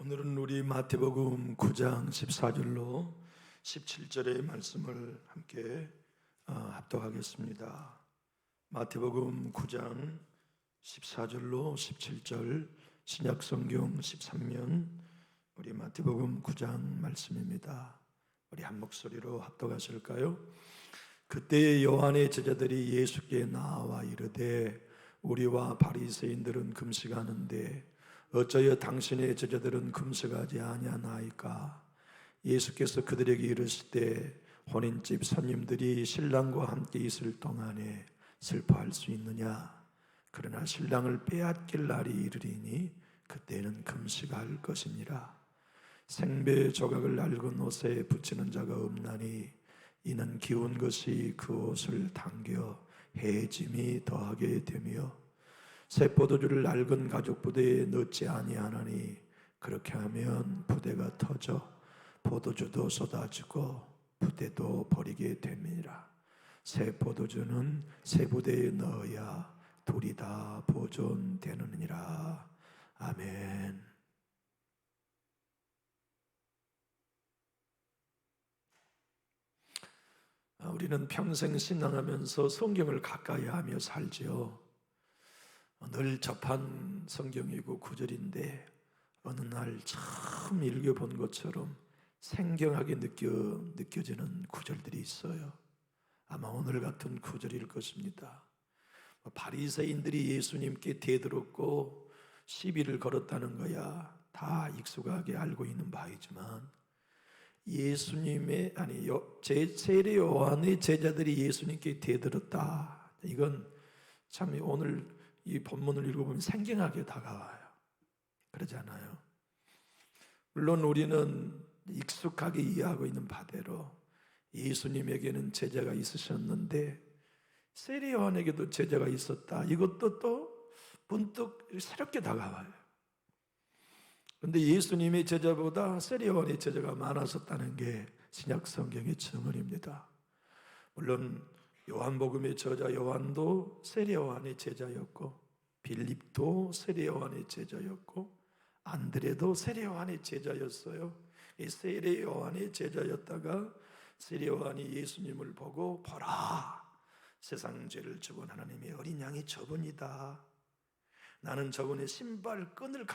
오늘은 우리 마태복음 9장 14절로 17절의 말씀을 함께 합독하겠습니다. 마태복음 9장 14절로 17절, 신약성경 13면, 우리 마태복음 9장 말씀입니다. 우리 한 목소리로 합독하실까요? 그때 요한의 제자들이 예수께 나와 이르되 우리와 바리새인들은 금식하는데 어쩌여 당신의 제자들은 금식하지 아니하나이까? 예수께서 그들에게 이르시되 혼인집 손님들이 신랑과 함께 있을 동안에 슬퍼할 수 있느냐? 그러나 신랑을 빼앗길 날이 이르리니 그때는 금식할 것이니라. 생배 조각을 낡은 옷에 붙이는 자가 없나니 이는 기운 것이 그 옷을 당겨 해짐이 더하게 되며 새 포도주를 낡은 가죽 부대에 넣지 아니하나니 그렇게 하면 부대가 터져 포도주도 쏟아지고 부대도 버리게 됨이라. 새 포도주는 새 부대에 넣어야 둘이 다 보존되느니라. 아멘. 우리는 평생 신앙하면서 성경을 가까이 하며 살지요. 늘 접한 성경이고 구절인데 어느 날 처음 읽어본 것처럼 생경하게 느껴지는 구절들이 있어요. 아마 오늘 같은 구절일 것입니다. 바리새인들이 예수님께 대들었고 시비를 걸었다는 거야 다 익숙하게 알고 있는 바이지만, 예수님의 세례 요한의 제자들이 예수님께 대들었다, 이건 참 오늘 이 본문을 읽어보면 생경하게 다가와요. 그러지 않아요? 물론 우리는 익숙하게 이해하고 있는 바대로 예수님에게는 제자가 있으셨는데 세례 요한에게도 제자가 있었다, 이것도 또 문득 새롭게 다가와요. 그런데 예수님의 제자보다 세례 요한의 제자가 많았었다는 게 신약 성경의 증언입니다. 물론 요한복음의 저자 요한도 세례 요한의 제자였고, 빌립도 세례 요한의 제자였고, 안드레도 세례 요한의 제자였어요. 이 세례 요한의 제자였다가 세례 요한이 예수님을 보고 보라, 세상 죄를 죽은 하나님의 어린 양이 저분이다. 나는 저분의 신발끈을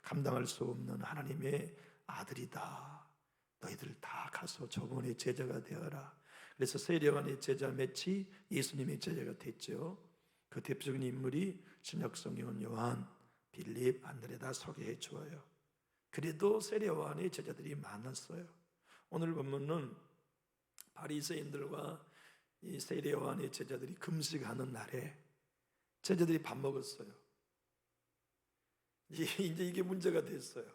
감당할 수 없는 하나님의 아들이다. 너희들 다 가서 저분의 제자가 되어라. 그래서 세례 요한의 제자 맺이 예수님의 제자가 됐죠. 그 대표적인 인물이 신약 성경은 요한, 빌립, 안드레 다 소개해 주어요. 그래도 세례 요한의 제자들이 많았어요. 오늘 본문은 바리새인들과 이 세례 요한의 제자들이 금식하는 날에 제자들이 밥 먹었어요. 이제 이게 문제가 됐어요.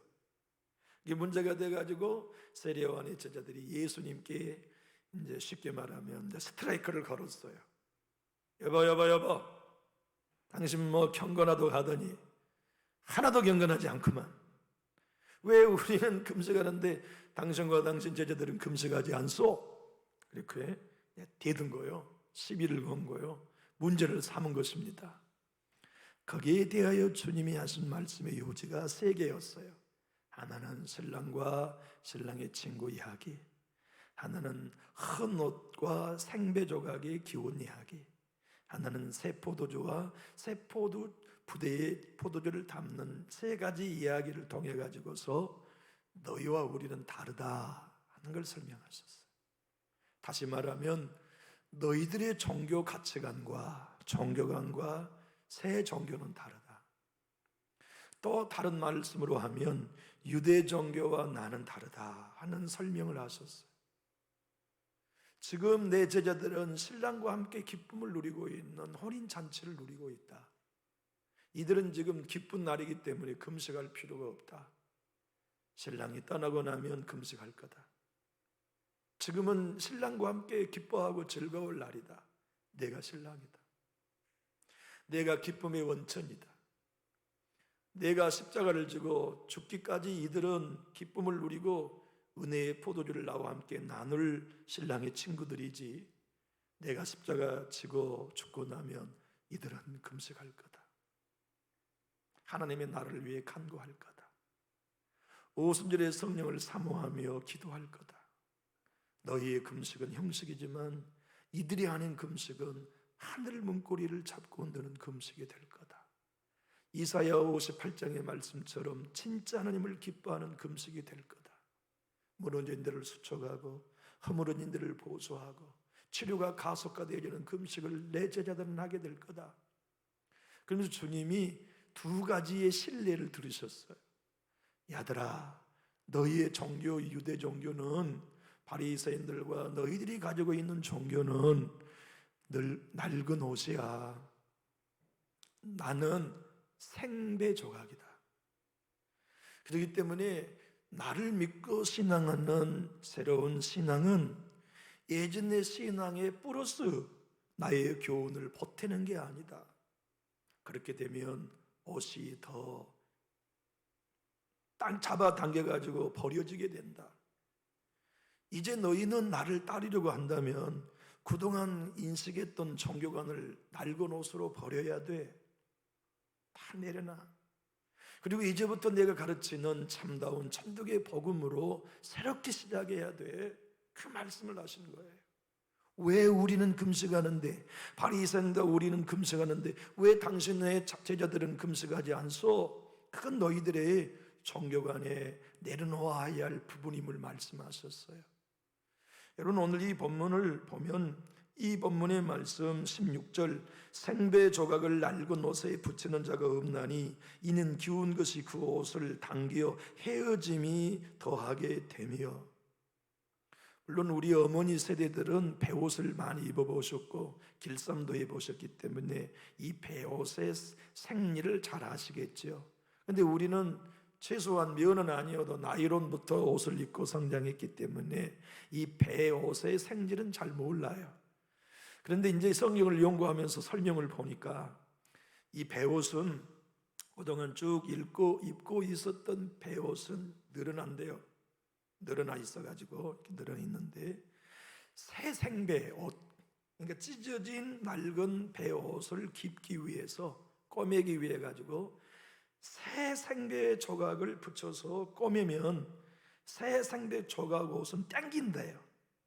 이게 문제가 돼가지고 세례 요한의 제자들이 예수님께 이제 쉽게 말하면 이제 스트라이크를 걸었어요. 여보, 당신 뭐 경건하도 가더니 하나도 경건하지 않구만. 왜 우리는 금식하는데 당신과 당신 제자들은 금식하지 않소? 이렇게 대든 거요. 시비를 건 거요. 문제를 삼은 것입니다. 거기에 대하여 주님이 하신 말씀의 요지가 세 개였어요. 하나는 신랑과 신랑의 친구 이야기, 하나는 큰 옷과 생배 조각의 기원 이야기, 하나는 새 포도주와 새 부대에 포도주를 담는 세 가지 이야기를 통해 가지고서 너희와 우리는 다르다 하는 걸 설명하셨어요. 다시 말하면 너희들의 종교 가치관과 종교관과 새 종교는 다르다. 또 다른 말씀으로 하면 유대 종교와 나는 다르다 하는 설명을 하셨어요. 지금 내 제자들은 신랑과 함께 기쁨을 누리고 있는 혼인잔치를 누리고 있다. 이들은 지금 기쁜 날이기 때문에 금식할 필요가 없다. 신랑이 떠나고 나면 금식할 거다. 지금은 신랑과 함께 기뻐하고 즐거울 날이다. 내가 신랑이다. 내가 기쁨의 원천이다. 내가 십자가를 지고 죽기까지 이들은 기쁨을 누리고 은혜의 포도주를 나와 함께 나눌 신랑의 친구들이지, 내가 십자가 지고 죽고 나면 이들은 금식할 거다. 하나님의 나라를 위해 간구할 거다. 오순절에 성령을 사모하며 기도할 거다. 너희의 금식은 형식이지만 이들이 하는 금식은 하늘 문고리를 잡고 흔드는 금식이 될 거다. 이사야 58장의 말씀처럼 진짜 하나님을 기뻐하는 금식이 될 거다. 무너진 이들을 수축하고 허물은 이들을 보수하고 치료가 가속화되어지는 금식을 내 제자들은 하게 될 거다. 그러면서 주님이 두 가지의 신뢰를 들으셨어요. 야들아, 너희의 종교, 유대 종교는 바리새인들과 너희들이 가지고 있는 종교는 늘 낡은 옷이야. 나는 생배 조각이다. 그렇기 때문에 나를 믿고 신앙하는 새로운 신앙은 예전의 신앙의 플러스 나의 교훈을 보태는 게 아니다. 그렇게 되면 옷이 더 땅 잡아당겨가지고 버려지게 된다. 이제 너희는 나를 따르려고 한다면 그동안 인식했던 종교관을 낡은 옷으로 버려야 돼. 다 내려놔. 그리고 이제부터 내가 가르치는 참다운 천국의 복음으로 새롭게 시작해야 돼. 그 말씀을 하시는 거예요. 왜 우리는 금식하는데, 바리새인과 우리는 금식하는데 왜 당신의 제자들은 금식하지 않소? 그건 너희들의 종교관에 내려놓아야 할 부분임을 말씀하셨어요. 여러분, 오늘 이 본문을 보면 이 본문의 말씀 16절, 생배 조각을 낡은 옷에 붙이는 자가 없나니 이는 기운 것이 그 옷을 당겨 헤어짐이 더하게 되며. 물론 우리 어머니 세대들은 배옷을 많이 입어보셨고 길쌈도 해보셨기 때문에 이 배옷의 생리를 잘 아시겠죠. 그런데 우리는 최소한 면은 아니어도 나이론부터 옷을 입고 성장했기 때문에 이 배옷의 생질은 잘 몰라요. 그런데 이제 성경을 연구하면서 설명을 보니까 이 배옷은 그동안 쭉 입고 있었던 배옷은 늘어난대요. 늘어나 있어가지고 이렇게 늘어나 있는데 새 생배 옷, 그러니까 찢어진 낡은 배옷을 입기 위해서 꼬매기 위해 가지고 새 생배 조각을 붙여서 꼬매면 새 생배 조각 옷은 당긴대요.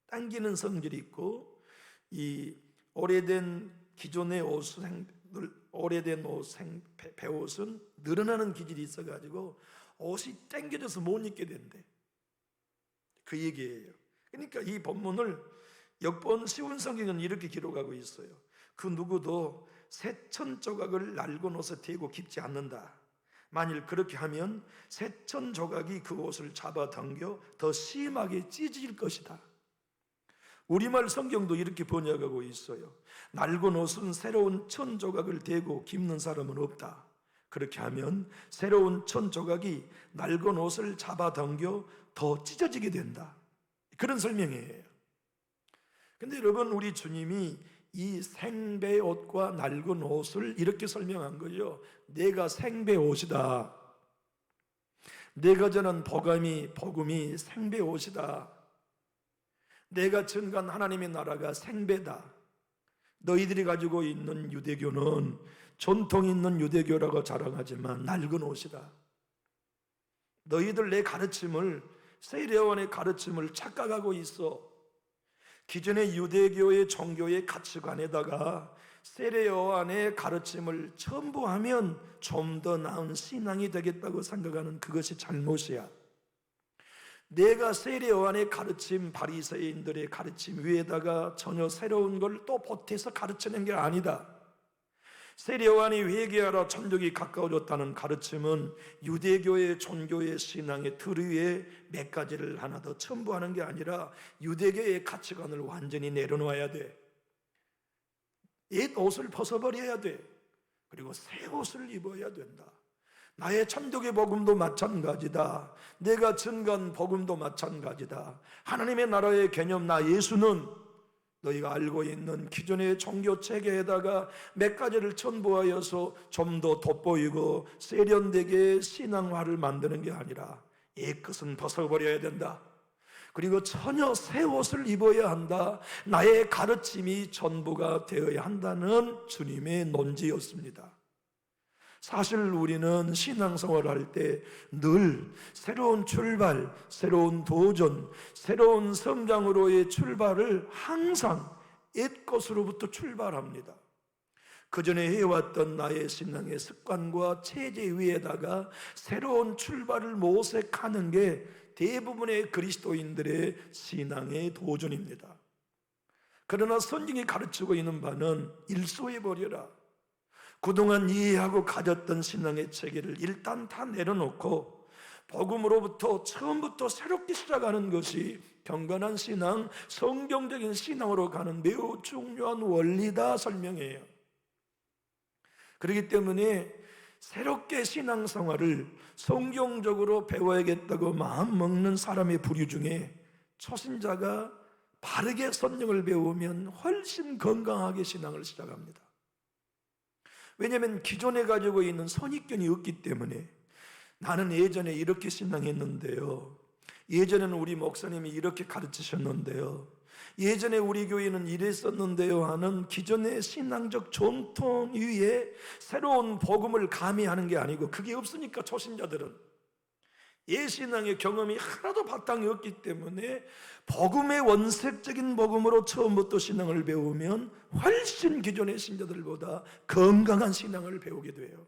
당기는 성질이 있고 이 오래된 기존의 오래된 배옷은 늘어나는 기질이 있어가지고 옷이 당겨져서 못 입게 된대. 그 얘기예요. 그러니까 이 본문을 역번 쉬운 성경은 이렇게 기록하고 있어요. 그 누구도 새천 조각을 낡은 옷에 대고 깁지 않는다. 만일 그렇게 하면 새천 조각이 그 옷을 잡아당겨 더 심하게 찢어질 것이다. 우리말 성경도 이렇게 번역하고 있어요. 낡은 옷은 새로운 천 조각을 대고 깁는 사람은 없다. 그렇게 하면 새로운 천 조각이 낡은 옷을 잡아당겨 더 찢어지게 된다. 그런 설명이에요. 근데 여러분, 우리 주님이 이 생배 옷과 낡은 옷을 이렇게 설명한 거예요. 내가 생배 옷이다. 내가 전한 복음이 생배 옷이다. 내가 전간 하나님의 나라가 생배다. 너희들이 가지고 있는 유대교는 전통 있는 유대교라고 자랑하지만 낡은 옷이다. 너희들 내 가르침을, 세례요한의 가르침을 착각하고 있어. 기존의 유대교의 종교의 가치관에다가 세례요한의 가르침을 첨부하면 좀 더 나은 신앙이 되겠다고 생각하는 그것이 잘못이야. 내가 세례요한의 가르침, 바리새인들의 가르침 위에다가 전혀 새로운 걸 또 보태서 가르치는 게 아니다. 세례요한이 회개하라 천국이 가까워졌다는 가르침은 유대교의 종교의 신앙의 틀 위에 몇 가지를 하나 더 첨부하는 게 아니라 유대교의 가치관을 완전히 내려놓아야 돼. 옛 옷을 벗어버려야 돼. 그리고 새 옷을 입어야 된다. 나의 천국의 복음도 마찬가지다. 내가 전간 복음도 마찬가지다. 하나님의 나라의 개념, 나 예수는 너희가 알고 있는 기존의 종교 체계에다가 몇 가지를 첨부하여서 좀 더 돋보이고 세련되게 신앙화를 만드는 게 아니라 옛 것은 벗어버려야 된다. 그리고 전혀 새 옷을 입어야 한다. 나의 가르침이 전부가 되어야 한다는 주님의 논지였습니다. 사실 우리는 신앙생활을 할 때 늘 새로운 출발, 새로운 도전, 새로운 성장으로의 출발을 항상 옛 것으로부터 출발합니다. 그전에 해왔던 나의 신앙의 습관과 체제 위에다가 새로운 출발을 모색하는 게 대부분의 그리스도인들의 신앙의 도전입니다. 그러나 성경이 가르치고 있는 바는 일소해버려라. 그동안 이해하고 가졌던 신앙의 체계를 일단 다 내려놓고 복음으로부터 처음부터 새롭게 시작하는 것이 경건한 신앙, 성경적인 신앙으로 가는 매우 중요한 원리다 설명해요. 그렇기 때문에 새롭게 신앙생활을 성경적으로 배워야겠다고 마음먹는 사람의 부류 중에 초신자가 바르게 성경을 배우면 훨씬 건강하게 신앙을 시작합니다. 왜냐하면 기존에 가지고 있는 선입견이 없기 때문에 나는 예전에 이렇게 신앙했는데요, 예전에는 우리 목사님이 이렇게 가르치셨는데요, 예전에 우리 교회는 이랬었는데요 하는 기존의 신앙적 전통 위에 새로운 복음을 가미하는 게 아니고, 그게 없으니까 초신자들은 예신앙의 경험이 하나도 바탕이 없기 때문에 복음의 원색적인 복음으로 처음부터 신앙을 배우면 훨씬 기존의 신자들보다 건강한 신앙을 배우게 돼요.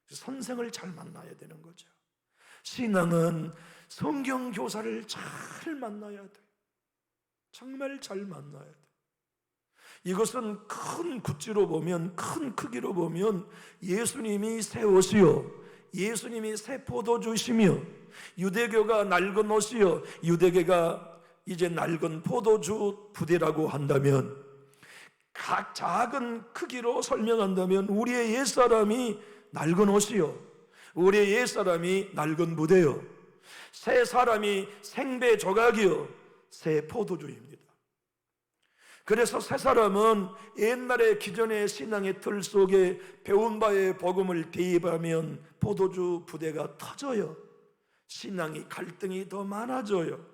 선생을 잘 만나야 되는 거죠. 신앙은 성경 교사를 잘 만나야 돼요. 정말 잘 만나야 돼요. 이것은 큰 구찌로 보면, 큰 크기로 보면 예수님이 새 옷이요, 예수님이 새 포도주시며, 유대교가 낡은 옷이요, 유대교가 이제 낡은 포도주 부대라고 한다면, 각 작은 크기로 설명한다면 우리의 옛사람이 낡은 옷이요, 우리의 옛사람이 낡은 부대요, 새 사람이 생배 조각이요, 새 포도주입니다. 그래서 새 사람은 옛날의 기존의 신앙의 틀 속에 배운 바의 복음을 대입하면 포도주 부대가 터져요. 신앙이 갈등이 더 많아져요.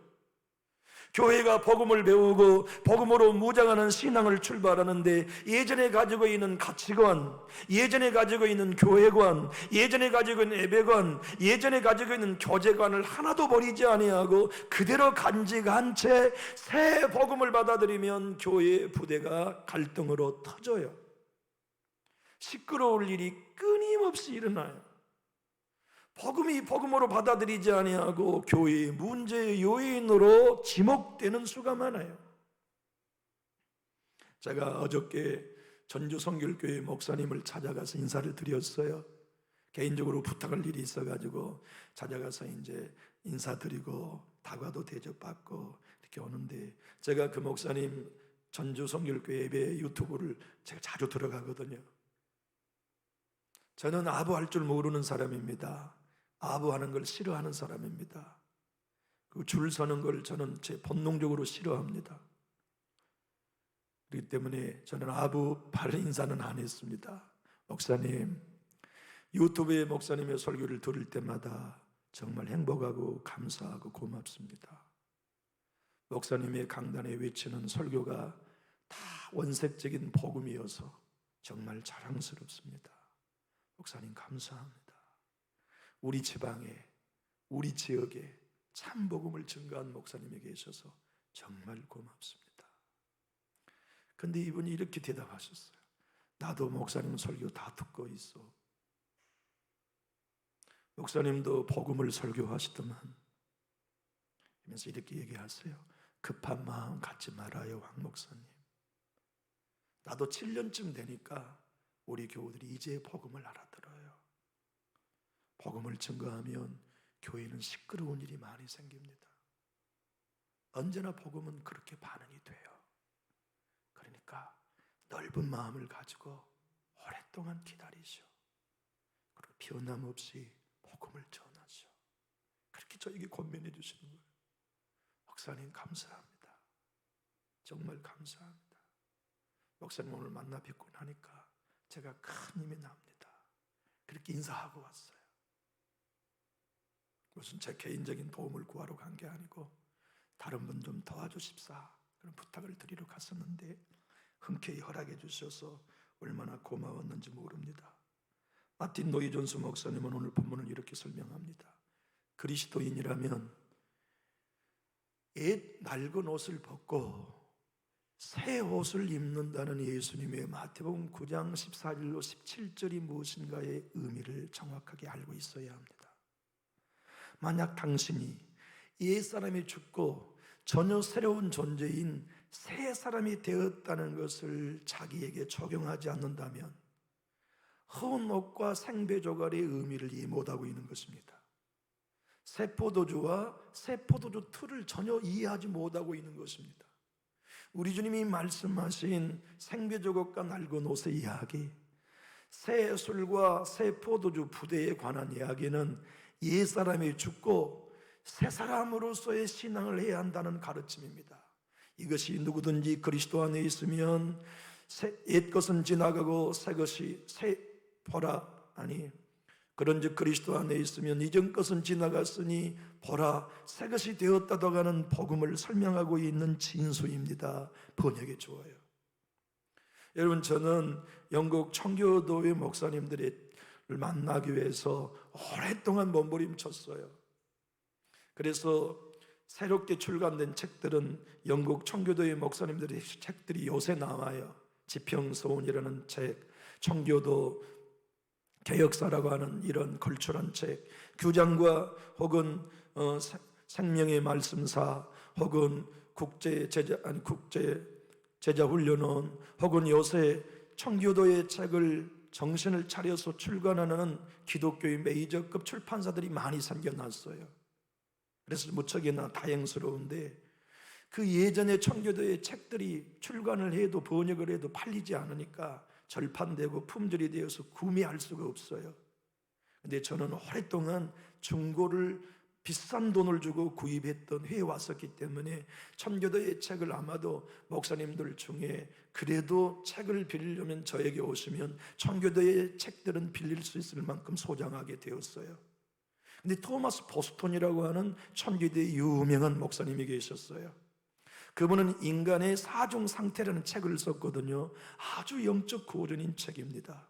교회가 복음을 배우고 복음으로 무장하는 신앙을 출발하는데 예전에 가지고 있는 가치관, 예전에 가지고 있는 교회관, 예전에 가지고 있는 예배관, 예전에 가지고 있는 교제관을 하나도 버리지 아니하고 그대로 간직한 채 새 복음을 받아들이면 교회의 부대가 갈등으로 터져요. 시끄러울 일이 끊임없이 일어나요. 복음이 복음으로 받아들이지 아니하고 교회의 문제의 요인으로 지목되는 수가 많아요. 제가 어저께 전주 성결교회 목사님을 찾아가서 인사를 드렸어요. 개인적으로 부탁할 일이 있어가지고 찾아가서 이제 인사드리고 다과도 대접받고 이렇게 오는데, 제가 그 목사님 전주 성결교회 예배 유튜브를 제가 자주 들어가거든요. 저는 아부할 줄 모르는 사람입니다. 아부하는 걸 싫어하는 사람입니다. 그 줄 서는 걸 저는 제 본능적으로 싫어합니다. 그렇기 때문에 저는 아부 바른 인사는 안 했습니다. 목사님, 유튜브에 목사님의 설교를 들을 때마다 정말 행복하고 감사하고 고맙습니다. 목사님의 강단에 외치는 설교가 다 원색적인 복음이어서 정말 자랑스럽습니다. 목사님 감사합니다. 우리 지방에, 우리 지역에 참 복음을 증거한 목사님이 계셔서 정말 고맙습니다. 근데 이분이 이렇게 대답하셨어요. 나도 목사님 설교 다 듣고 있어. 목사님도 복음을 설교하시더만 하면서 이렇게 얘기하세요. 급한 마음 갖지 말아요, 황 목사님. 나도 7년쯤 되니까 우리 교우들이 이제 복음을 알아들어요. 복음을 증거하면 교회는 시끄러운 일이 많이 생깁니다. 언제나 복음은 그렇게 반응이 돼요. 그러니까 넓은 마음을 가지고 오랫동안 기다리시오. 그리고 변함없이 복음을 전하시오. 그렇게 저에게 권면해 주시는 거예요. 목사님 감사합니다. 정말 감사합니다. 목사님 오늘 만나 뵙고 나니까 제가 큰 힘이 납니다. 그렇게 인사하고 왔어요. 무슨 제 개인적인 도움을 구하러 간 게 아니고 다른 분 좀 도와주십사 그런 부탁을 드리러 갔었는데 흔쾌히 허락해 주셔서 얼마나 고마웠는지 모릅니다. 마틴 노이 존스 목사님은 오늘 본문을 이렇게 설명합니다. 그리스도인이라면 옛 낡은 옷을 벗고 새 옷을 입는다는 예수님의 마태복음 9장 14절로 17절이 무엇인가의 의미를 정확하게 알고 있어야 합니다. 만약 당신이 옛사람이 죽고 전혀 새로운 존재인 새 사람이 되었다는 것을 자기에게 적용하지 않는다면 허운 옷과 생배조갈의 의미를 이해 못하고 있는 것입니다. 새 포도주와 새 포도주 틀을 전혀 이해하지 못하고 있는 것입니다. 우리 주님이 말씀하신 생배조각과 낡은 옷의 이야기, 새 술과 새 포도주 부대에 관한 이야기는 옛사람이 죽고 새 사람으로서의 신앙을 해야 한다는 가르침입니다. 이것이 누구든지 그리스도 안에 있으면 옛 것은 지나가고 새 것이 그런즉 그리스도 안에 있으면 이전 것은 지나갔으니 보라 새 것이 되었다고 하는 복음을 설명하고 있는 진수입니다. 번역에 좋아요. 여러분, 저는 영국 청교도의 목사님들을 만나기 위해서 오랫동안 몸부림쳤어요. 그래서 새롭게 출간된 책들은 영국 청교도의 목사님들의 책들이 요새 나와요. 지평서원이라는 책, 청교도 개혁사라고 하는 이런 걸출한 책, 규장과 혹은 생명의 말씀사, 혹은 국제 제자 훈련원, 혹은 요새 청교도의 책을 정신을 차려서 출간하는 기독교의 메이저급 출판사들이 많이 생겨났어요. 그래서 무척이나 다행스러운데, 그 예전에 청교도의 책들이 출간을 해도 번역을 해도 팔리지 않으니까 절판되고 품절이 되어서 구매할 수가 없어요. 근데 저는 오랫동안 중고를 비싼 돈을 주고 구입했던 회에 왔었기 때문에 청교도의 책을 아마도 목사님들 중에 그래도 책을 빌리려면 저에게 오시면 청교도의 책들은 빌릴 수 있을 만큼 소장하게 되었어요. 근데 토마스 보스턴이라고 하는 청교도의 유명한 목사님이 계셨어요. 그분은 인간의 사중 상태라는 책을 썼거든요. 아주 영적 고전인 책입니다.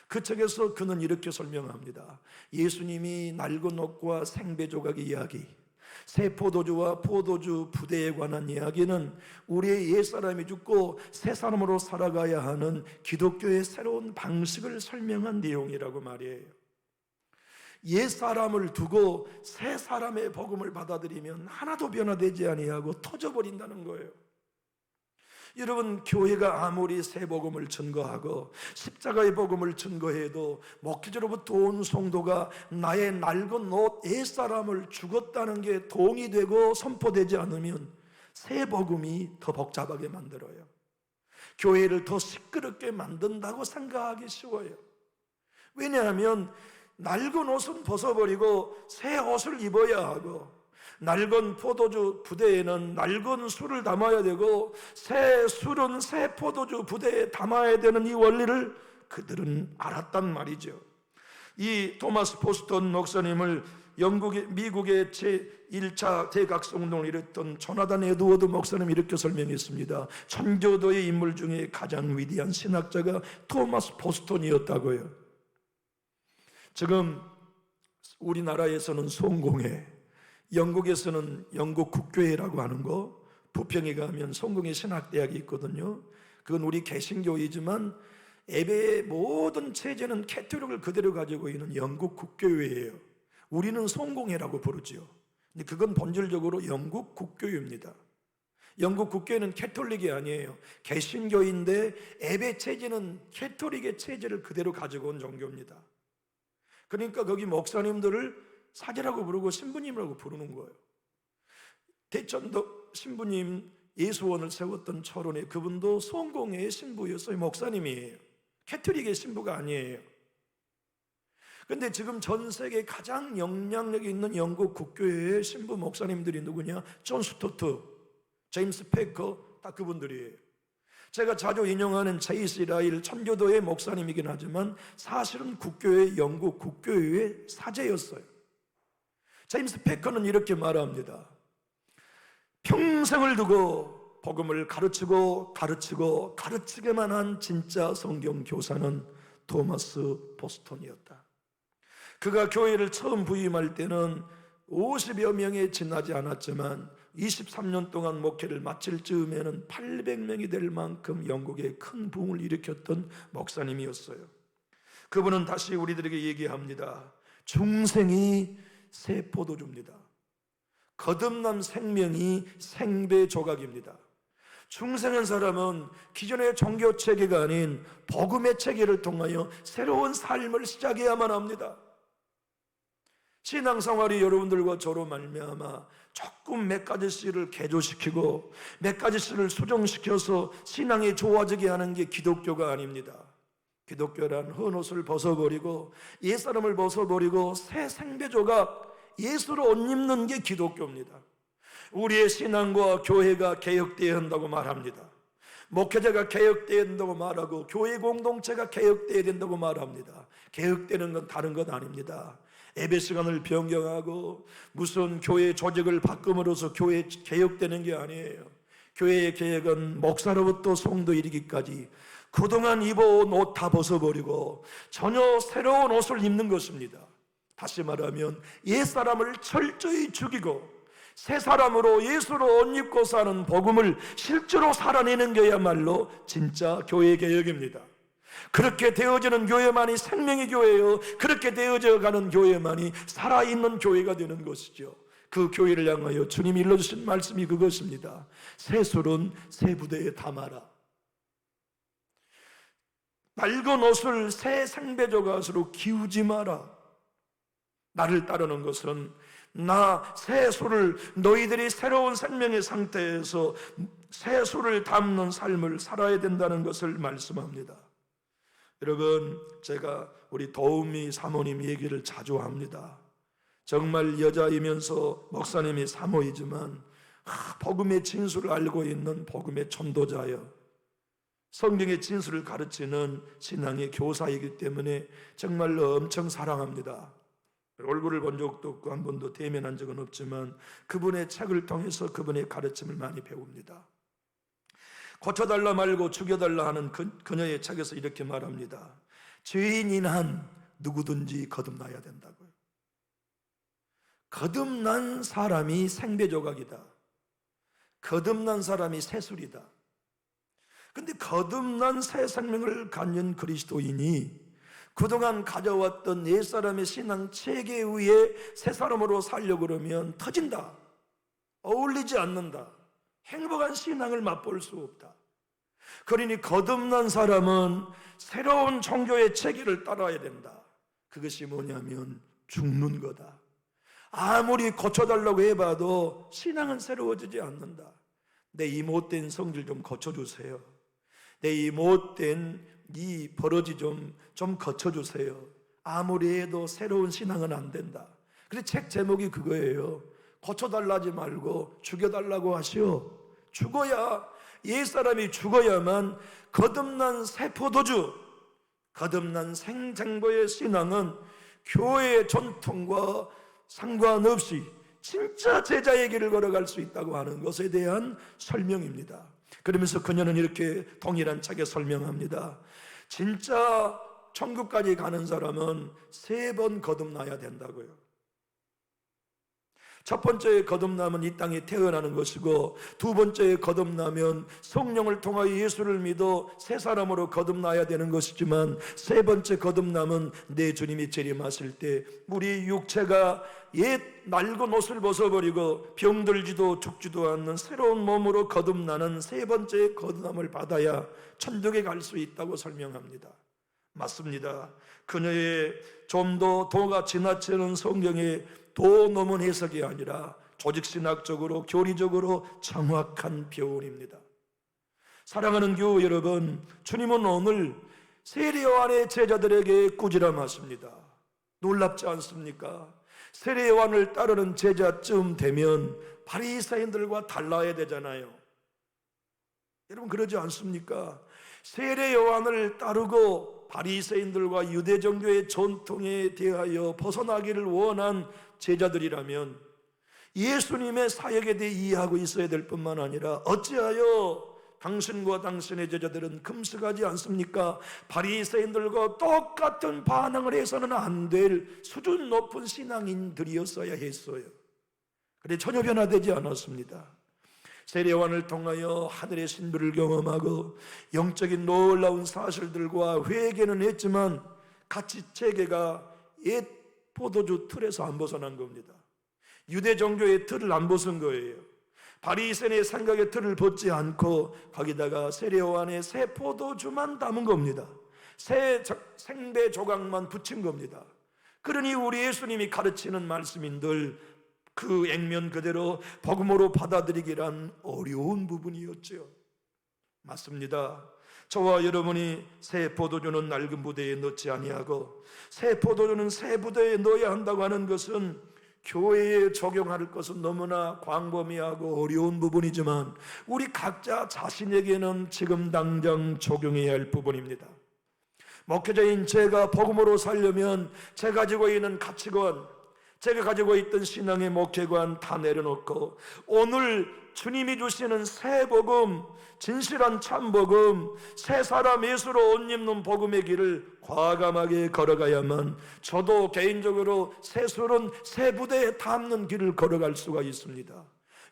그 책에서 그는 이렇게 설명합니다. 예수님이 낡은 옷과 생배조각의 이야기, 새 포도주와 포도주 부대에 관한 이야기는 우리의 옛사람이 죽고 새 사람으로 살아가야 하는 기독교의 새로운 방식을 설명한 내용이라고 말이에요. 옛사람을 두고 새 사람의 복음을 받아들이면 하나도 변화되지 아니하고 터져버린다는 거예요. 여러분, 교회가 아무리 새 복음을 증거하고 십자가의 복음을 증거해도 목회자로부터 온 성도가 나의 낡은 옷 옛사람을 죽었다는 게 동의되고 선포되지 않으면 새 복음이 더 복잡하게 만들어요. 교회를 더 시끄럽게 만든다고 생각하기 쉬워요. 왜냐하면 낡은 옷은 벗어버리고 새 옷을 입어야 하고, 낡은 포도주 부대에는 낡은 술을 담아야 되고, 새 술은 새 포도주 부대에 담아야 되는 이 원리를 그들은 알았단 말이죠. 이 토마스 보스턴 목사님을 미국의 제1차 대각성운동을 일으켰던 조나단 에드워드 목사님이 이렇게 설명했습니다. 청교도의 인물 중에 가장 위대한 신학자가 토마스 보스턴이었다고요. 지금 우리나라에서는 성공회, 영국에서는 영국 국교회라고 하는 거, 부평에 가면 성공회 신학대학이 있거든요. 그건 우리 개신교이지만 예배의 모든 체제는 캐톨릭을 그대로 가지고 있는 영국 국교회예요. 우리는 성공회라고 부르죠. 근데 그건 본질적으로 영국 국교회입니다. 영국 국교회는 캐톨릭이 아니에요. 개신교인데 예배 체제는 캐톨릭의 체제를 그대로 가지고 온 종교입니다. 그러니까 거기 목사님들을 사제라고 부르고 신부님이라고 부르는 거예요. 대천도 신부님 예수원을 세웠던 철원에 그분도 성공회의 신부였어요. 목사님이에요. 캐톨릭의 신부가 아니에요. 그런데 지금 전 세계 가장 영향력이 있는 영국 국교회의 신부 목사님들이 누구냐? 존 스토트, 제임스 패커, 다 그분들이에요. 제가 자주 인용하는 제이스 라일 청교도의 목사님이긴 하지만 사실은 국교회, 영국 국교회의 사제였어요. 제임스 패커는 이렇게 말합니다. 평생을 두고 복음을 가르치기만 한 진짜 성경 교사는 토마스 보스턴이었다. 그가 교회를 처음 부임할 때는 50여 명이 지나지 않았지만 23년 동안 목회를 마칠 즈음에는 800명이 될 만큼 영국에 큰 부흥을 일으켰던 목사님이었어요. 그분은 다시 우리들에게 얘기합니다. 중생이 새 포도주입니다. 거듭난 생명이 생배 조각입니다. 중생한 사람은 기존의 종교 체계가 아닌 복음의 체계를 통하여 새로운 삶을 시작해야만 합니다. 신앙생활이 여러분들과 저로 말미암아 조금 몇 가지씩을 개조시키고 몇 가지씩을 수정시켜서 신앙이 좋아지게 하는 게 기독교가 아닙니다. 기독교란 헌옷을 벗어버리고 옛사람을 벗어버리고 새 생배조각 예수로 옷 입는 게 기독교입니다. 우리의 신앙과 교회가 개혁되어야 한다고 말합니다. 목회자가 개혁되어야 된다고 말하고 교회 공동체가 개혁되어야 된다고 말합니다. 개혁되는 건 다른 것 아닙니다. 예배 시간을 변경하고 무슨 교회 조직을 바꿈으로써 교회 개혁되는 게 아니에요. 교회의 개혁은 목사로부터 성도 이르기까지 그동안 입어온 옷 다 벗어버리고 전혀 새로운 옷을 입는 것입니다. 다시 말하면 옛사람을 철저히 죽이고 새 사람으로 예수로 옷 입고 사는 복음을 실제로 살아내는 게야말로 진짜 교회 개혁입니다. 그렇게 되어지는 교회만이 생명의 교회요, 그렇게 되어져 가는 교회만이 살아있는 교회가 되는 것이죠. 그 교회를 향하여 주님이 일러주신 말씀이 그것입니다. 새 술은 새 부대에 담아라. 낡은 옷을 새 생배조각으로 기우지 마라. 나를 따르는 것은 나 새 술을 너희들이 새로운 생명의 상태에서 새 술을 담는 삶을 살아야 된다는 것을 말씀합니다. 여러분, 제가 우리 도우미 사모님 얘기를 자주 합니다. 정말 여자이면서 목사님이 사모이지만 복음의 진술을 알고 있는 복음의 전도자여, 성경의 진술을 가르치는 신앙의 교사이기 때문에 정말로 엄청 사랑합니다. 얼굴을 본 적도 없고 한 번도 대면한 적은 없지만 그분의 책을 통해서 그분의 가르침을 많이 배웁니다. 고쳐달라 말고 죽여달라 하는 그녀의 책에서 이렇게 말합니다. 죄인인 한 누구든지 거듭나야 된다고요. 거듭난 사람이 생배조각이다. 거듭난 사람이 새술이다. 근데 거듭난 새 생명을 갖는 그리스도인이 그동안 가져왔던 옛사람의 신앙 체계 위에 새 사람으로 살려고 그러면 터진다. 어울리지 않는다. 행복한 신앙을 맛볼 수 없다. 그러니 거듭난 사람은 새로운 종교의 체계를 따라야 된다. 그것이 뭐냐면 죽는 거다. 아무리 고쳐달라고 해봐도 신앙은 새로워지지 않는다. 내 이 못된 성질 좀 고쳐주세요. 내 이 못된 이 버러지 좀 고쳐주세요. 아무리 해도 새로운 신앙은 안 된다. 그래서 책 제목이 그거예요. 고쳐달라지 말고 죽여달라고 하시오. 죽어야, 옛사람이 죽어야만 거듭난 새 포도주, 거듭난 생생보의 신앙은 교회의 전통과 상관없이 진짜 제자의 길을 걸어갈 수 있다고 하는 것에 대한 설명입니다. 그러면서 그녀는 이렇게 동일한 책에 설명합니다. 진짜 천국까지 가는 사람은 3번 거듭나야 된다고요. 첫 번째 거듭남은 이 땅에 태어나는 것이고, 두 번째 거듭나면 성령을 통하여 예수를 믿어 새 사람으로 거듭나야 되는 것이지만, 세 번째 거듭남은 내 주님이 재림하실 때 우리 육체가 옛 낡은 옷을 벗어버리고 병들지도 죽지도 않는 새로운 몸으로 거듭나는 세 번째 거듭남을 받아야 천국에 갈 수 있다고 설명합니다. 맞습니다. 그녀의 좀 더 도가 지나치는 성경의 도 넘은 해석이 아니라 조직신학적으로 교리적으로 정확한 교훈입니다. 사랑하는 교우 여러분, 주님은 오늘 세례 요한의 제자들에게 꾸지람하십니다. 놀랍지 않습니까? 세례 요한을 따르는 제자쯤 되면 바리새인들과 달라야 되잖아요. 여러분 그러지 않습니까? 세례 요한을 따르고 바리새인들과 유대 종교의 전통에 대하여 벗어나기를 원한 제자들이라면 예수님의 사역에 대해 이해하고 있어야 될 뿐만 아니라 어찌하여 당신과 당신의 제자들은 금식하지 않습니까? 바리새인들과 똑같은 반응을 해서는 안 될 수준 높은 신앙인들이었어야 했어요. 그런데 전혀 변화되지 않았습니다. 세례요한을 통하여 하늘의 신비를 경험하고 영적인 놀라운 사실들과 회개는 했지만 가치 체계가 옛 포도주 틀에서 안 벗어난 겁니다. 유대 종교의 틀을 안 벗은 거예요. 바리새인의 생각의 틀을 벗지 않고 거기다가 세례요한의 새 포도주만 담은 겁니다. 새 생배 조각만 붙인 겁니다. 그러니 우리 예수님이 가르치는 말씀인들 그 액면 그대로 복음으로 받아들이기란 어려운 부분이었죠. 맞습니다. 저와 여러분이 새 포도주는 낡은 부대에 넣지 아니하고 새 포도주는 새 부대에 넣어야 한다고 하는 것은 교회에 적용할 것은 너무나 광범위하고 어려운 부분이지만 우리 각자 자신에게는 지금 당장 적용해야 할 부분입니다. 목회자인 제가 복음으로 살려면 제가 가지고 있는 가치관, 제가 가지고 있던 신앙의 목회관 다 내려놓고 오늘 주님이 주시는 새 복음, 진실한 참 복음, 새 사람 예수로 옷 입는 복음의 길을 과감하게 걸어가야만 저도 개인적으로 새 술은 새 부대에 담는 길을 걸어갈 수가 있습니다.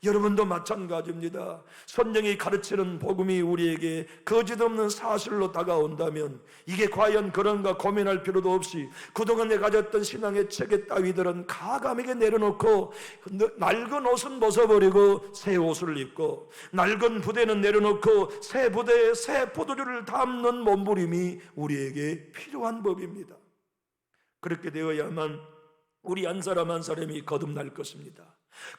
여러분도 마찬가지입니다. 성경이 가르치는 복음이 우리에게 거짓 없는 사실로 다가온다면 이게 과연 그런가 고민할 필요도 없이 그동안 내가 가졌던 신앙의 체계 따위들은 가감하게 내려놓고 낡은 옷은 벗어버리고 새 옷을 입고 낡은 부대는 내려놓고 새 부대에 새 포도주를 담는 몸부림이 우리에게 필요한 법입니다. 그렇게 되어야만 우리 한 사람 한 사람이 거듭날 것입니다.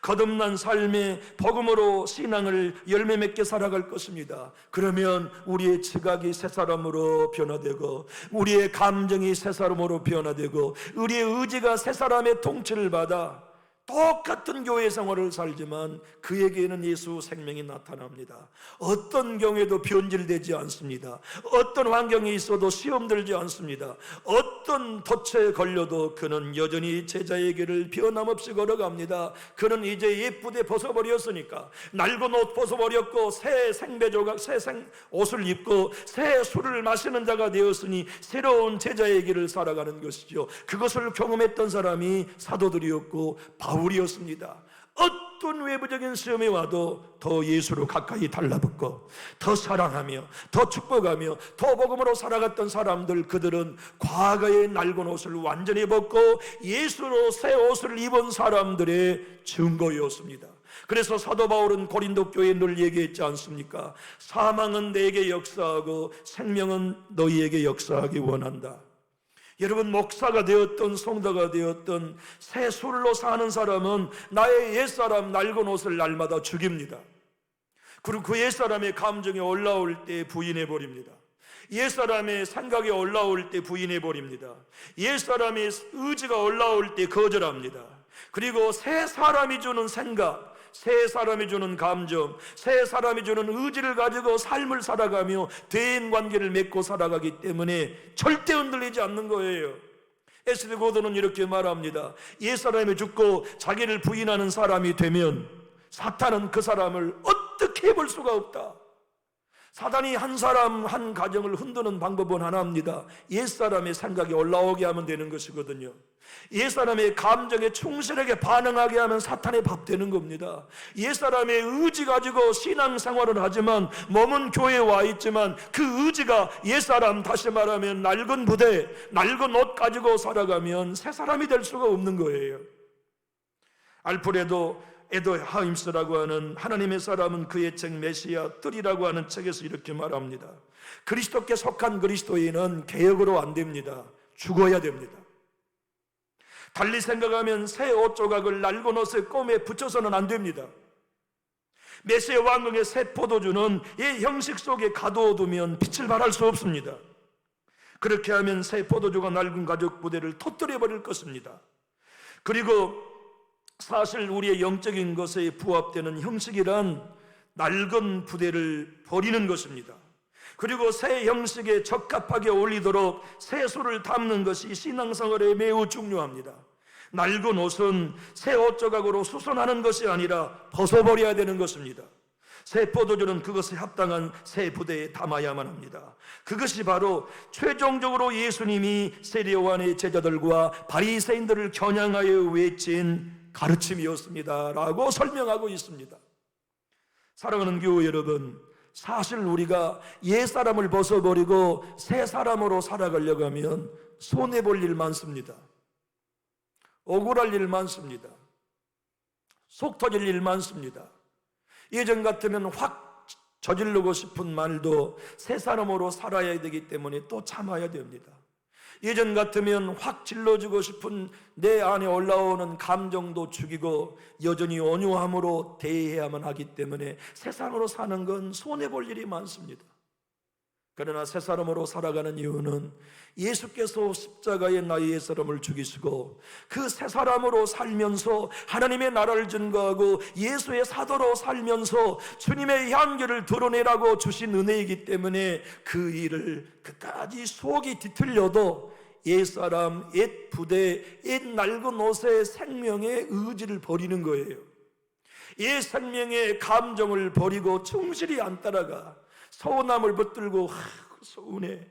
거듭난 삶의 복음으로 신앙을 열매 맺게 살아갈 것입니다. 그러면 우리의 지각이 새 사람으로 변화되고 우리의 감정이 새 사람으로 변화되고 우리의 의지가 새 사람의 통치를 받아 똑같은 교회 생활을 살지만 그에게는 예수 생명이 나타납니다. 어떤 경우에도 변질되지 않습니다. 어떤 환경이 있어도 시험 들지 않습니다. 어떤 덫에 걸려도 그는 여전히 제자의 길을 변함없이 걸어갑니다. 그는 이제 옛 부대 벗어버렸으니까 낡은 옷 벗어버렸고 새 생배조각 새 옷을 입고 새 술을 마시는 자가 되었으니 새로운 제자의 길을 살아가는 것이죠. 그것을 경험했던 사람이 사도들이었고 바울이었습니다. 어떤 외부적인 시험이 와도 더 예수로 가까이 달라붙고 더 사랑하며 더 축복하며 더 복음으로 살아갔던 사람들, 그들은 과거의 낡은 옷을 완전히 벗고 예수로 새 옷을 입은 사람들의 증거였습니다. 그래서 사도 바울은 고린도 교회에 늘 얘기했지 않습니까? 사망은 내게 역사하고 생명은 너희에게 역사하기 원한다. 여러분, 목사가 되었던 성도가 되었던 새 술로 사는 사람은 나의 옛사람 낡은 옷을 날마다 죽입니다. 그리고 그 옛사람의 감정이 올라올 때 부인해버립니다. 옛사람의 생각이 올라올 때 부인해버립니다. 옛사람의 의지가 올라올 때 거절합니다. 그리고 새 사람이 주는 생각, 새 사람이 주는 감정, 새 사람이 주는 의지를 가지고 삶을 살아가며 대인관계를 맺고 살아가기 때문에 절대 흔들리지 않는 거예요. 에스더 고도는 이렇게 말합니다. 옛사람이 죽고 자기를 부인하는 사람이 되면 사탄은 그 사람을 어떻게 해볼 수가 없다. 사단이 한 사람 한 가정을 흔드는 방법은 하나입니다. 옛사람의 생각이 올라오게 하면 되는 것이거든요. 옛사람의 감정에 충실하게 반응하게 하면 사탄의 밥 되는 겁니다. 옛사람의 의지 가지고 신앙생활을 하지만 몸은 교회에 와 있지만 그 의지가 옛사람, 다시 말하면 낡은 부대, 낡은 옷 가지고 살아가면 새 사람이 될 수가 없는 거예요. 알프레도 에도 하임스라고 하는 하나님의 사람은 그의 책 메시아 뜰이라고 하는 책에서 이렇게 말합니다. 그리스도께 속한 그리스도인은 개혁으로 안 됩니다. 죽어야 됩니다. 달리 생각하면 새 옷 조각을 낡은 옷의 껌에 붙여서는 안 됩니다. 메시아 왕궁의 새 포도주는 이 형식 속에 가둬두면 빛을 발할 수 없습니다. 그렇게 하면 새 포도주가 낡은 가죽 부대를 터뜨려 버릴 것입니다. 그리고 사실 우리의 영적인 것에 부합되는 형식이란 낡은 부대를 버리는 것입니다. 그리고 새 형식에 적합하게 어울리도록 새 술을 담는 것이 신앙생활에 매우 중요합니다. 낡은 옷은 새 옷 조각으로 수선하는 것이 아니라 벗어버려야 되는 것입니다. 새 포도주는 그것에 합당한 새 부대에 담아야만 합니다. 그것이 바로 최종적으로 예수님이 세례 요한의 제자들과 바리새인들을 겨냥하여 외친 가르침이었습니다 라고 설명하고 있습니다. 사랑하는 교우 여러분, 사실 우리가 옛사람을 벗어버리고 새 사람으로 살아가려고 하면 손해볼 일 많습니다. 억울할 일 많습니다. 속 터질 일 많습니다. 예전 같으면 확 저지르고 싶은 말도 새 사람으로 살아야 되기 때문에 또 참아야 됩니다. 예전 같으면 확 질러주고 싶은 내 안에 올라오는 감정도 죽이고 여전히 온유함으로 대해야만 하기 때문에 새 사람으로 사는 건 손해볼 일이 많습니다. 그러나 새 사람으로 살아가는 이유는 예수께서 십자가에 나의 옛 사람을 죽이시고 그 새 사람으로 살면서 하나님의 나라를 증거하고 예수의 사도로 살면서 주님의 향기를 드러내라고 주신 은혜이기 때문에 그 일을 끝까지 속이 뒤틀려도 옛 사람, 옛 부대, 옛 낡은 옷의 생명의 의지를 버리는 거예요. 옛 생명의 감정을 버리고 충실히 안 따라가 서운함을 붙들고 서운해,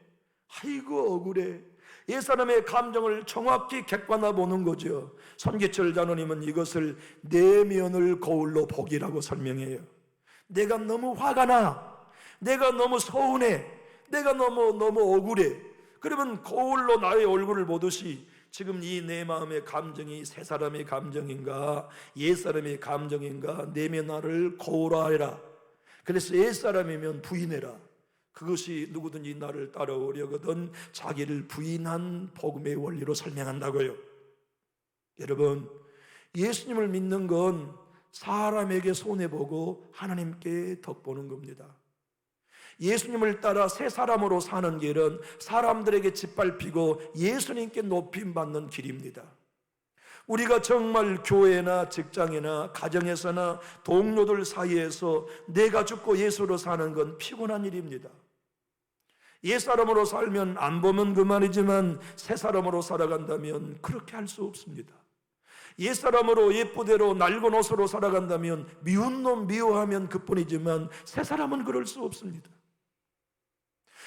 아이고 억울해, 옛사람의 감정을 정확히 객관화 보는 거죠. 손기철 장로님은 이것을 내면을 거울로 보기라고 설명해요. 내가 너무 화가 나, 내가 너무 서운해, 내가 너무 억울해. 그러면 거울로 나의 얼굴을 보듯이 지금 이 내 마음의 감정이 새 사람의 감정인가 옛 사람의 감정인가 내면화를 거울화해라. 그래서 옛 사람이면 부인해라. 그것이 누구든지 나를 따라오려거든 자기를 부인한 복음의 원리로 설명한다고요. 여러분, 예수님을 믿는 건 사람에게 손해보고 하나님께 덕보는 겁니다. 예수님을 따라 새 사람으로 사는 길은 사람들에게 짓밟히고 예수님께 높임받는 길입니다. 우리가 정말 교회나 직장이나 가정에서나 동료들 사이에서 내가 죽고 예수로 사는 건 피곤한 일입니다. 옛사람으로 살면 안 보면 그만이지만 새사람으로 살아간다면 그렇게 할 수 없습니다. 옛사람으로 옛부대로 낡은 옷으로 살아간다면 미운 놈 미워하면 그뿐이지만 새사람은 그럴 수 없습니다.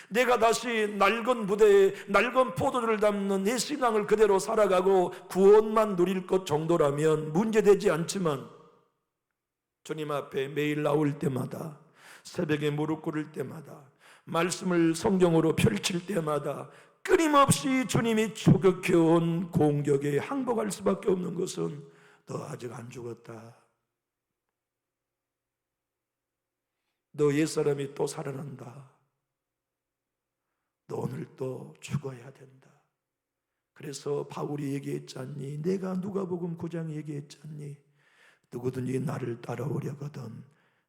내가 다시 낡은 부대에 낡은 포도주를 담는 내 신앙을 그대로 살아가고 구원만 누릴 것 정도라면 문제되지 않지만 주님 앞에 매일 나올 때마다 새벽에 무릎 꿇을 때마다 말씀을 성경으로 펼칠 때마다 끊임없이 주님이 추격해온 공격에 항복할 수밖에 없는 것은 너 아직 안 죽었다, 너 옛사람이 또 살아난다, 너 오늘 또 죽어야 된다. 그래서 바울이 얘기했잖니, 내가 누가복음 9장 얘기했잖니, 누구든지 나를 따라오려거든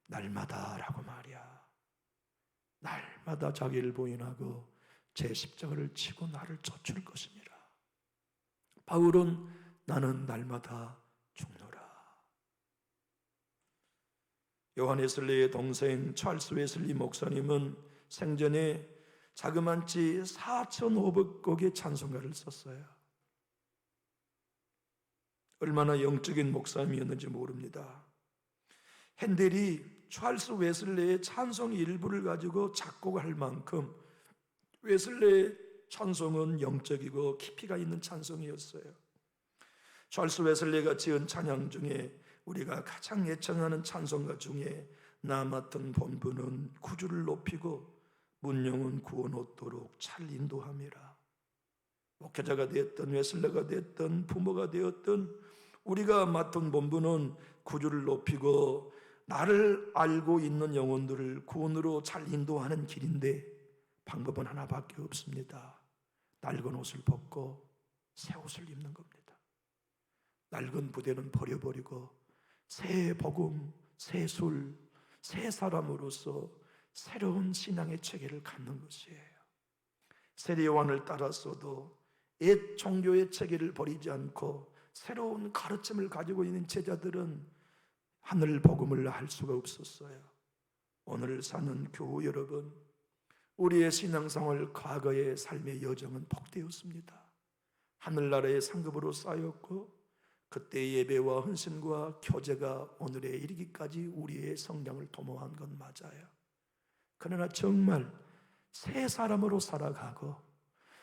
날마다 라고 말이야. 날마다 자기를 부인하고 제 십자가를 치고 나를 쫓을 것이니라. 바울은 나는 날마다 죽노라. 요한 웨슬리의 동생 찰스 웨슬리 목사님은 생전에 자그만치 4,500곡의 찬송가를 썼어요. 얼마나 영적인 목사님이었는지 모릅니다. 핸델이 찰스 웨슬리의 찬송 일부를 가지고 작곡할 만큼 웨슬리의 찬송은 영적이고 깊이가 있는 찬송이었어요. 찰스 웨슬리가 지은 찬양 중에 우리가 가장 애청하는 찬송가 중에 나 맡은 본분은 구주를 높이고 문영은 구원 얻도록 잘 인도함이라. 목회자가 되었던 웨슬리가 되었던 부모가 되었던 우리가 맡은 본분은 구주를 높이고 나를 알고 있는 영혼들을 구원으로 잘 인도하는 길인데 방법은 하나밖에 없습니다. 낡은 옷을 벗고 새 옷을 입는 겁니다. 낡은 부대는 버려버리고 새 복음, 새 술, 새 사람으로서 새로운 신앙의 체계를 갖는 것이에요. 세례 요한을 따라서도 옛 종교의 체계를 버리지 않고 새로운 가르침을 가지고 있는 제자들은 하늘 복음을 할 수가 없었어요. 오늘 사는 교우 여러분, 우리의 신앙생활 과거의 삶의 여정은 복되었습니다. 하늘나라의 상급으로 쌓였고 그때 예배와 헌신과 교제가 오늘에 이르기까지 우리의 성장을 도모한 건 맞아요. 그러나 정말 새 사람으로 살아가고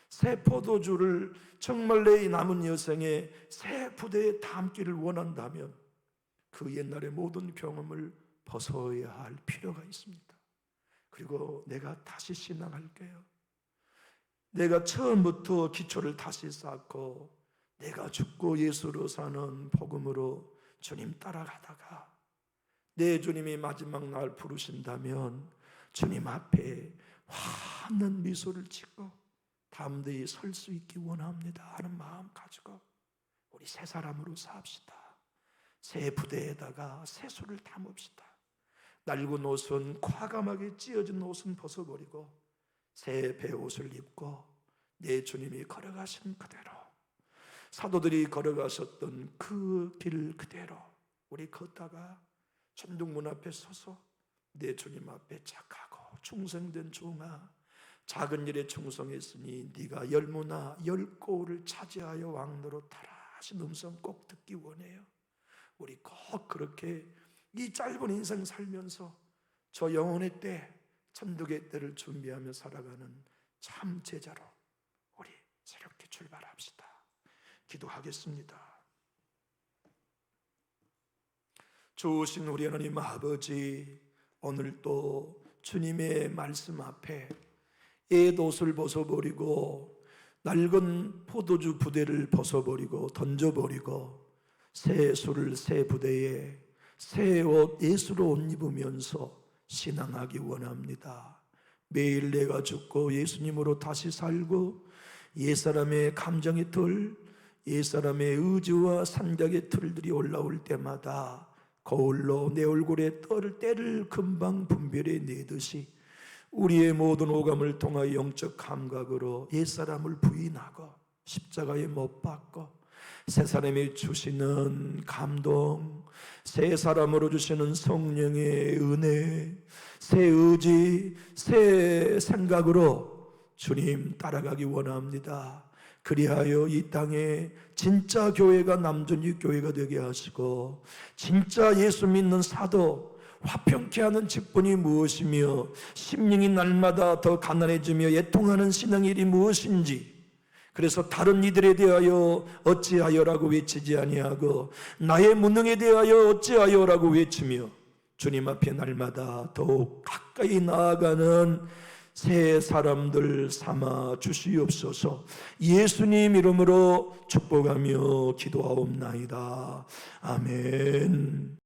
새 포도주를 정말 내 남은 여생에 새 부대에 담기를 원한다면 그 옛날의 모든 경험을 벗어야 할 필요가 있습니다. 그리고 내가 다시 신앙할게요. 내가 처음부터 기초를 다시 쌓고 내가 죽고 예수로 사는 복음으로 주님 따라가다가 내 주님이 마지막 날 부르신다면 주님 앞에 환한 미소를 짓고 담대히 설 수 있기 원합니다 하는 마음 가지고 우리 새 사람으로 삽시다. 새 부대에다가 새 술을 담읍시다. 낡은 옷은 과감하게 찢어진 옷은 벗어버리고 새 베옷을 입고 내 주님이 걸어가신 그대로 사도들이 걸어가셨던 그 길 그대로 우리 걷다가 천둥문 앞에 서서 내 주님 앞에 착하고 충성된 종아, 작은 일에 충성했으니 네가 열무나 열고를 차지하여 왕노로 타라 하신 음성 꼭 듣기 원해요. 우리 꼭 그렇게 이 짧은 인생 살면서 저 영혼의 때, 천국의 때를 준비하며 살아가는 참 제자로 우리 새롭게 출발합시다. 기도하겠습니다. 좋으신 우리 하나님 아버지, 오늘도 주님의 말씀 앞에 옛 옷을 벗어버리고 낡은 포도주 부대를 벗어버리고 던져버리고 새 술을 새 부대에 새 옷 예수로 옷 입으면서 신앙하기 원합니다. 매일 내가 죽고 예수님으로 다시 살고 옛사람의 감정의 틀, 옛사람의 의지와 산적의 틀들이 올라올 때마다 거울로 내 얼굴에 때를 금방 분별해 내듯이 우리의 모든 오감을 통하여 영적 감각으로 옛사람을 부인하고 십자가에 못 박고 새 사람이 주시는 감동, 새 사람으로 주시는 성령의 은혜, 새 의지, 새 생각으로 주님 따라가기 원합니다. 그리하여 이 땅에 진짜 교회가 남존육 교회가 되게 하시고 진짜 예수 믿는 사도, 화평케 하는 직분이 무엇이며 심령이 날마다 더 가난해지며 애통하는 신앙일이 무엇인지, 그래서 다른 이들에 대하여 어찌하여라고 외치지 아니하고 나의 무능에 대하여 어찌하여라고 외치며 주님 앞에 날마다 더욱 가까이 나아가는 새 사람들 삼아 주시옵소서. 예수님 이름으로 축복하며 기도하옵나이다. 아멘.